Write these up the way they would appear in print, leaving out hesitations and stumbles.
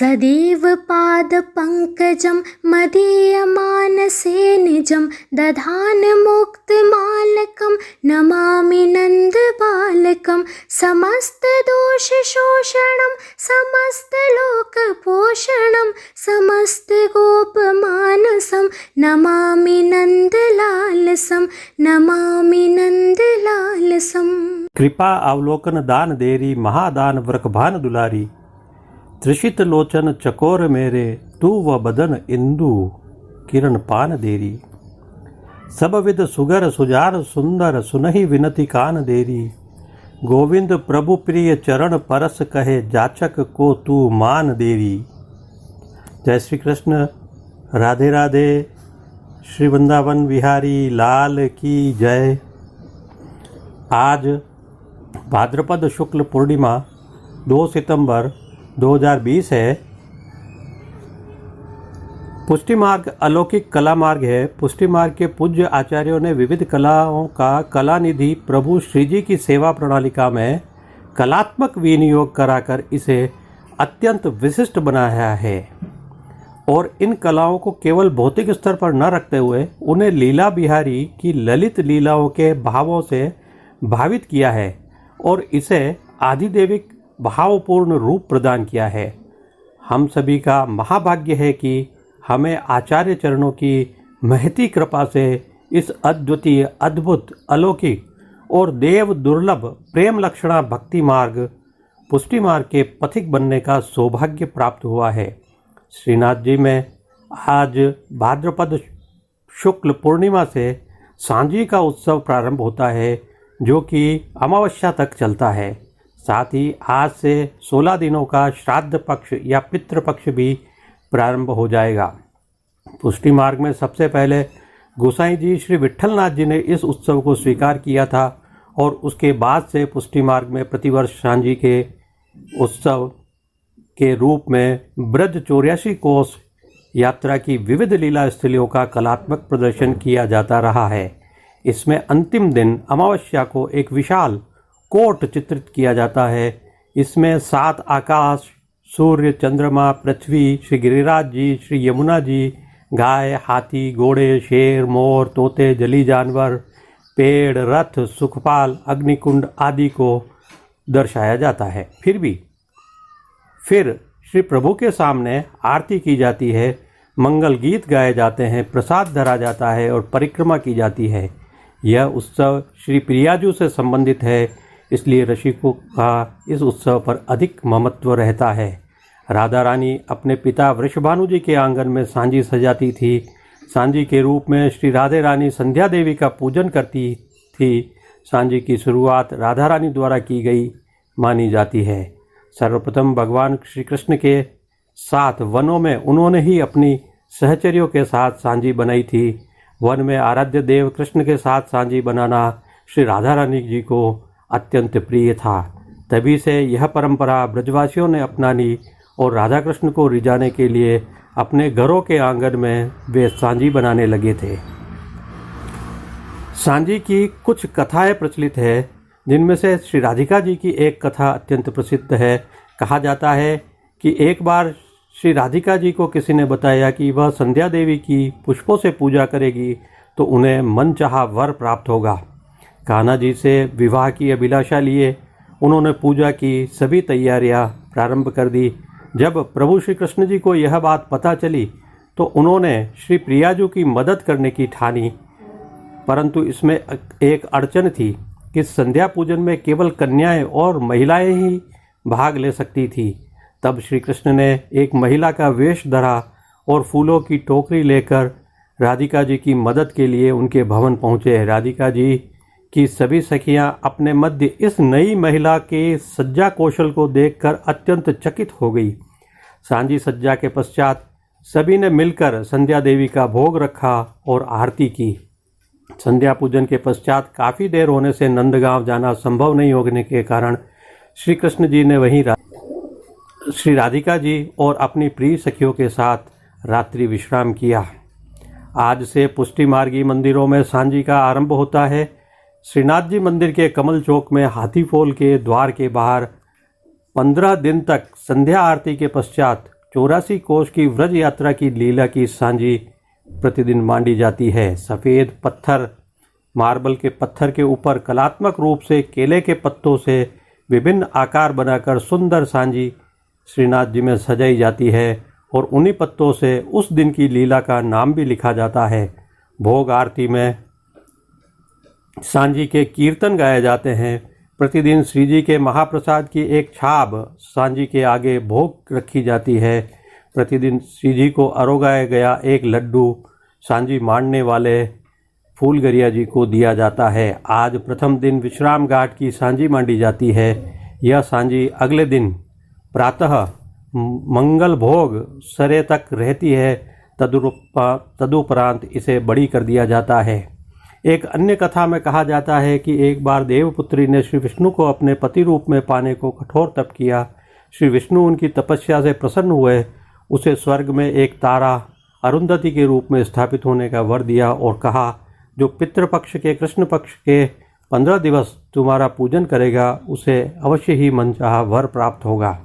सदैव पादपङ्कजं मदीयमानसे निजं दधानमुक्तिमालकं नमामि नन्दबालकं समस्तदोषशोषणं समस्तलोकपोषणं समस्तगोपमानसं नमामि नन्दलालसं नमामि नन्दलालसम्। कृपा अवलोकन दान देरी महादान वृकभान दुलारी, त्रिषित लोचन चकोर मेरे तू व बदन इंदु किरण पान देरी। सब विद सुगर सुजार सुंदर सुनहि विनति कान देरी, गोविंद प्रभु प्रिय चरण परस कहे जाचक को तू मान देरी। जय श्री कृष्ण। राधे राधे। श्री वृंदावन विहारी लाल की जय। आज भाद्रपद शुक्ल पूर्णिमा 2 सितंबर 2020 है। पुष्टि मार्ग अलौकिक कला मार्ग है। पुष्टि मार्ग के पूज्य आचार्यों ने विविध कलाओं का कलानिधि प्रभु श्री जी की सेवा प्रणालिका में कलात्मक विनियोग कराकर इसे अत्यंत विशिष्ट बनाया है और इन कलाओं को केवल भौतिक स्तर पर न रखते हुए उन्हें लीला बिहारी की ललित लीलाओं के भावों से भावित किया है और इसे आधिदेविक भावपूर्ण रूप प्रदान किया है। हम सभी का महाभाग्य है कि हमें आचार्य चरणों की महती कृपा से इस अद्वितीय अद्भुत अलौकिक और देव दुर्लभ प्रेम लक्षणा भक्ति मार्ग पुष्टि मार्ग के पथिक बनने का सौभाग्य प्राप्त हुआ है। श्रीनाथ जी में आज भाद्रपद शुक्ल पूर्णिमा से सांझी का उत्सव प्रारंभ होता है जो कि अमावस्या तक चलता है। साथ ही आज से 16 दिनों का श्राद्ध पक्ष या पितृपक्ष भी प्रारंभ हो जाएगा। पुष्टि मार्ग में सबसे पहले गोसाई जी श्री विट्ठलनाथ जी ने इस उत्सव को स्वीकार किया था और उसके बाद से पुष्टि मार्ग में प्रतिवर्ष सांझी के उत्सव के रूप में ब्रज 84 कोस यात्रा की विविध लीला स्थलियों का कलात्मक प्रदर्शन किया जाता रहा है। इसमें अंतिम दिन अमावस्या को एक विशाल कोट चित्रित किया जाता है। इसमें 7 आकाश, सूर्य, चंद्रमा, पृथ्वी, श्री गिरिराज जी, श्री यमुना जी, गाय, हाथी, घोड़े, शेर, मोर, तोते, जली जानवर, पेड़, रथ, सुखपाल, अग्निकुंड आदि को दर्शाया जाता है। फिर श्री प्रभु के सामने आरती की जाती है, मंगल गीत गाए जाते हैं, प्रसाद धरा जाता है और परिक्रमा की जाती है। यह उत्सव श्री प्रियाजू से संबंधित है, इसलिए रसिकों का इस उत्सव पर अधिक महत्व रहता है। राधा रानी अपने पिता वृषभानु जी के आंगन में सांझी सजाती थी। सांझी के रूप में श्री राधे रानी संध्या देवी का पूजन करती थी। सांझी की शुरुआत राधा रानी द्वारा की गई मानी जाती है। सर्वप्रथम भगवान श्री कृष्ण के साथ वनों में उन्होंने ही अपनी सहचर्यों के साथ सांझी बनाई थी। वन में आराध्य देव कृष्ण के साथ सांझी बनाना श्री राधा रानी जी को अत्यंत प्रिय था। तभी से यह परंपरा ब्रजवासियों ने अपना ली और राधा कृष्ण को रिझाने के लिए अपने घरों के आंगन में वे सांझी बनाने लगे थे। सांझी की कुछ कथाएं प्रचलित है, जिनमें से श्री राधिका जी की एक कथा अत्यंत प्रसिद्ध है। कहा जाता है कि एक बार श्री राधिका जी को किसी ने बताया कि वह संध्या देवी की पुष्पों से पूजा करेगी तो उन्हें मनचाहा वर प्राप्त होगा। कान्हा जी से विवाह की अभिलाषा लिए उन्होंने पूजा की सभी तैयारियां प्रारंभ कर दी। जब प्रभु श्री कृष्ण जी को यह बात पता चली तो उन्होंने श्री प्रियाजू की मदद करने की ठानी, परंतु इसमें एक अड़चन थी कि संध्या पूजन में केवल कन्याएं और महिलाएं ही भाग ले सकती थी। तब श्री कृष्ण ने एक महिला का वेश धरा और फूलों की टोकरी लेकर राधिका जी की मदद के लिए उनके भवन पहुँचे। राधिका जी की सभी सखियां अपने मध्य इस नई महिला के सज्जा कौशल को देखकर अत्यंत चकित हो गई। सांझी सज्जा के पश्चात सभी ने मिलकर संध्या देवी का भोग रखा और आरती की। संध्या पूजन के पश्चात काफ़ी देर होने से नंदगांव जाना संभव नहीं होने के कारण श्री कृष्ण जी ने वहीं श्री राधिका जी और अपनी प्रिय सखियों के साथ रात्रि विश्राम किया। आज से पुष्टि मार्गी मंदिरों में सांझी का आरंभ होता है। श्रीनाथ जी मंदिर के कमल चौक में हाथी फॉल के द्वार के बाहर 15 दिन तक संध्या आरती के पश्चात 84 कोष की व्रज यात्रा की लीला की सांझी प्रतिदिन मांडी जाती है। सफ़ेद पत्थर, मार्बल के पत्थर के ऊपर कलात्मक रूप से केले के पत्तों से विभिन्न आकार बनाकर सुंदर सांझी श्रीनाथ जी में सजाई जाती है और उन्हीं पत्तों से उस दिन की लीला का नाम भी लिखा जाता है। भोग आरती में सांझी के कीर्तन गाए जाते हैं। प्रतिदिन श्री जी के महाप्रसाद की एक छाप सांझी के आगे भोग रखी जाती है। प्रतिदिन श्री जी को अरोगाया गया एक लड्डू सांझी मांडने वाले फूलगरिया जी को दिया जाता है। आज प्रथम दिन विश्राम घाट की सांझी मांडी जाती है। यह सांझी अगले दिन प्रातः मंगल भोग सरे तक रहती है। तदुपरांत इसे बड़ी कर दिया जाता है। एक अन्य कथा में कहा जाता है कि एक बार देवपुत्री ने श्री विष्णु को अपने पति रूप में पाने को कठोर तप किया। श्री विष्णु उनकी तपस्या से प्रसन्न हुए, उसे स्वर्ग में एक तारा अरुंधति के रूप में स्थापित होने का वर दिया और कहा, जो पितृपक्ष के कृष्ण पक्ष के 15 दिवस तुम्हारा पूजन करेगा उसे अवश्य ही मनचाहा वर प्राप्त होगा।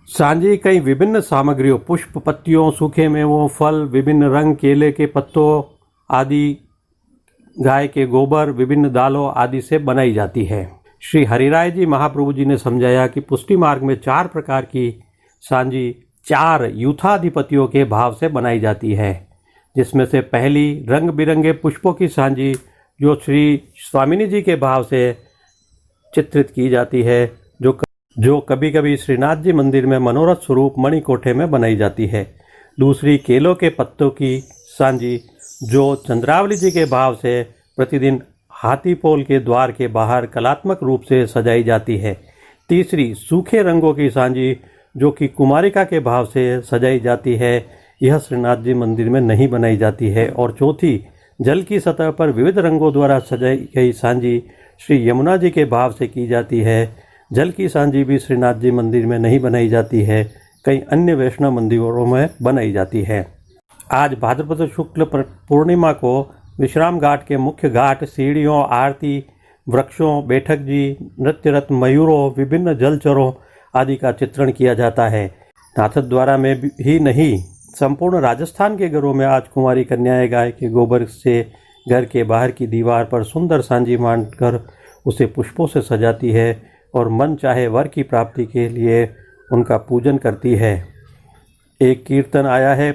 सांझी कई विभिन्न सामग्रियों, पुष्प, पत्तियों, सूखे मेवों, फल, विभिन्न रंग, केले के पत्तों आदि, गाय के गोबर, विभिन्न दालों आदि से बनाई जाती है। श्री हरिराय जी महाप्रभु जी ने समझाया कि पुष्टि मार्ग में 4 प्रकार की सांझी 4 यूथाधिपतियों के भाव से बनाई जाती है, जिसमें से पहली रंग बिरंगे पुष्पों की सांझी जो श्री स्वामिनी जी के भाव से चित्रित की जाती है, जो कभी कभी श्रीनाथ जी मंदिर में मनोरथ स्वरूप मणिकोठे में बनाई जाती है। दूसरी केलों के पत्तों की सांझी जो चंद्रावली जी के भाव से प्रतिदिन हाथीपोल के द्वार के बाहर कलात्मक रूप से सजाई जाती है। तीसरी सूखे रंगों की सांझी जो कि कुमारिका के भाव से सजाई जाती है, यह श्रीनाथ जी मंदिर में नहीं बनाई जाती है। और चौथी जल की सतह पर विविध रंगों द्वारा सजाई गई सांझी श्री यमुना जी के भाव से की जाती है। जल की सांझी भी श्रीनाथ जी मंदिर में नहीं बनाई जाती है, कई अन्य वैष्णव मंदिरों में बनाई जाती है। आज भाद्रपद शुक्ल पूर्णिमा को विश्राम घाट के मुख्य घाट, सीढ़ियों, आरती, वृक्षों, बैठक जी, नृत्य रथ, मयूरों, विभिन्न जलचरों आदि का चित्रण किया जाता है। नाथद्वारा में ही नहीं, संपूर्ण राजस्थान के घरों में आज कुंवारी कन्याएं गाय के गोबर से घर के बाहर की दीवार पर सुंदर सांझी मांडकर उसे पुष्पों से सजाती है और मन चाहे वर की प्राप्ति के लिए उनका पूजन करती है। एक कीर्तन आया है,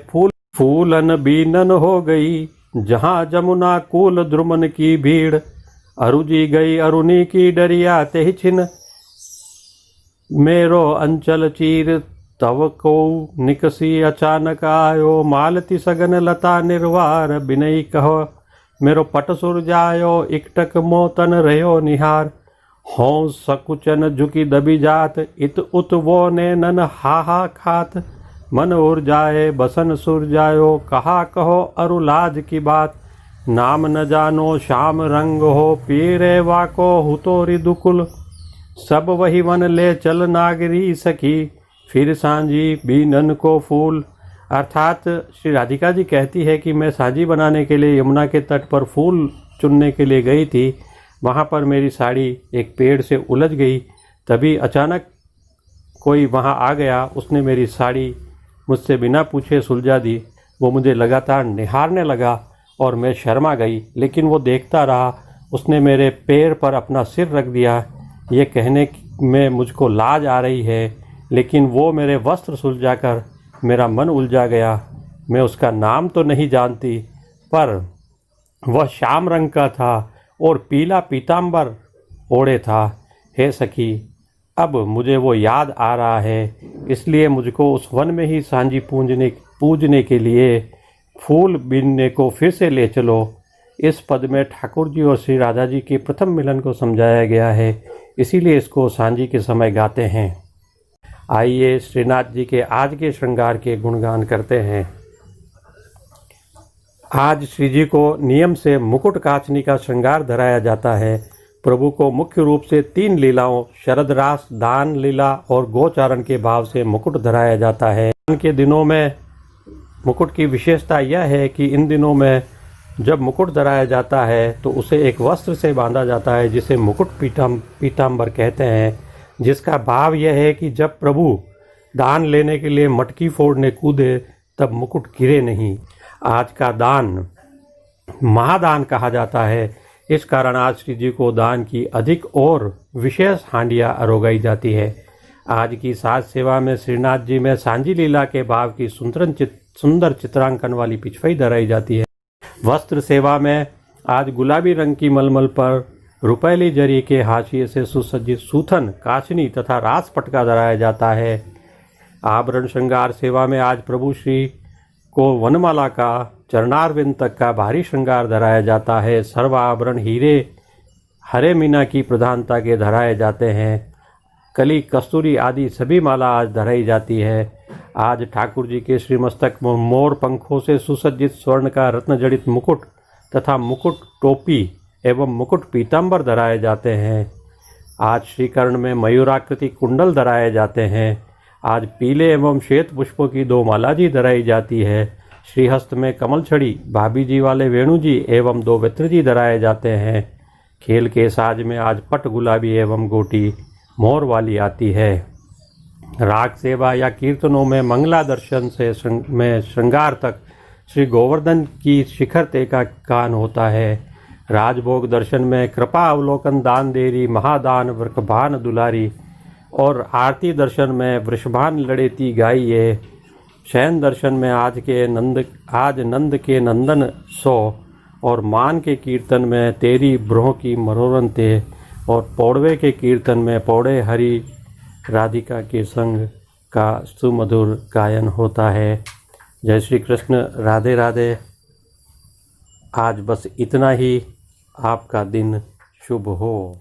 फूलन बीनन हो गई जहाँ जमुना कूल द्रुमन की भीड़, अरुजी गई अरुणी की डरिया तेहि छिन, मेरो अंचल चीर तव को निकसी अचानक आयो, मालती सगन लता निर्वार बिनई कहो, मेरो पट सुर जायो इकटक मोतन रहो निहार, हों सकुचन झुकी दबी जात, इत उत वो ने नन हा खात, मन उर जाए बसन सुर जायो, कहा कहो अरु लाज की बात, नाम न जानो श्याम रंग हो, पीरे वाको हुतोरी दुकुल, सब वही वन ले चल नागरी सखी, फिर सांझी बीनन को फूल। अर्थात श्री राधिका जी कहती है कि मैं सांझी बनाने के लिए यमुना के तट पर फूल चुनने के लिए गई थी। वहाँ पर मेरी साड़ी एक पेड़ से उलझ गई। तभी अचानक कोई वहाँ आ गया, उसने मेरी साड़ी मुझसे बिना पूछे सुलझा दी। वो मुझे लगातार निहारने लगा और मैं शर्मा गई, लेकिन वो देखता रहा। उसने मेरे पैर पर अपना सिर रख दिया। ये कहने में मुझको लाज आ रही है, लेकिन वो मेरे वस्त्र सुलझाकर मेरा मन उलझा गया। मैं उसका नाम तो नहीं जानती, पर वह श्याम रंग का था और पीला पीताम्बर ओढ़े था। हे सखी, अब मुझे वो याद आ रहा है, इसलिए मुझको उस वन में ही सांझी पूजने के लिए फूल बीनने को फिर से ले चलो। इस पद में ठाकुर जी और श्री राधा जी के प्रथम मिलन को समझाया गया है, इसीलिए इसको सांझी के समय गाते हैं। आइए श्रीनाथ जी के आज के श्रृंगार के गुणगान करते हैं। आज श्री जी को नियम से मुकुट काचनी का श्रृंगार धराया जाता है। प्रभु को मुख्य रूप से 3 लीलाओं शरद रास, दान लीला और गोचारण के भाव से मुकुट धराया जाता है। इनके दिनों में मुकुट की विशेषता यह है कि इन दिनों में जब मुकुट धराया जाता है तो उसे एक वस्त्र से बांधा जाता है, जिसे मुकुट पीताम्बर कहते हैं, जिसका भाव यह है कि जब प्रभु दान लेने के लिए मटकी फोड़ने कूदे तब मुकुट गिरे नहीं। आज का दान महादान कहा जाता है। इस कारण आज श्री जी को दान की अधिक और विशेष हांडियाँ अरोगाई जाती है। आज की साज सेवा में श्रीनाथ जी में सांझी लीला के भाव की सुंदर चित्रांकन वाली पिछवाई धराई जाती है। वस्त्र सेवा में आज गुलाबी रंग की मलमल पर रुपैली जरी के हाशिए से सुसज्जित सूथन, काशनी तथा रास पटका धराया जाता है। आभरण श्रृंगार सेवा में आज प्रभु श्री को वनमाला का चरणारविंद तक का भारी श्रृंगार धराया जाता है। सर्व आभरण हीरे हरे मीना की प्रधानता के धराए जाते हैं। कली, कस्तूरी आदि सभी माला आज धराई जाती है। आज ठाकुर जी के श्रीमस्तक मोर पंखों से सुसज्जित स्वर्ण का रत्न जड़ित मुकुट तथा मुकुट टोपी एवं मुकुट पीताम्बर धराए जाते हैं। आज श्रीकर्ण में मयूराकृति कुंडल धराए जाते हैं। आज पीले एवं श्वेत पुष्पों की 2 माला जी धराई जाती है। श्रीहस्त में कमल छड़ी, भाभी जी वाले वेणु जी एवं 2 वित्र जी धराए जाते हैं। खेल के साज में आज पट गुलाबी एवं गोटी मोर वाली आती है। राग सेवा या कीर्तनों में मंगला दर्शन से में श्रृंगार तक श्री गोवर्धन की शिखर ते का कान होता है। राजभोग दर्शन में कृपा अवलोकन दान देरी महादान वृषभान दुलारी और आरती दर्शन में वृषभान लड़ेती गाइए। शयन दर्शन में आज नंद के नंदन सो और मान के कीर्तन में तेरी ब्रोह की मनोरन ते और पौड़वे के कीर्तन में पौड़े हरि राधिका के संग का सुमधुर गायन होता है। जय श्री कृष्ण, राधे राधे। आज बस इतना ही। आपका दिन शुभ हो।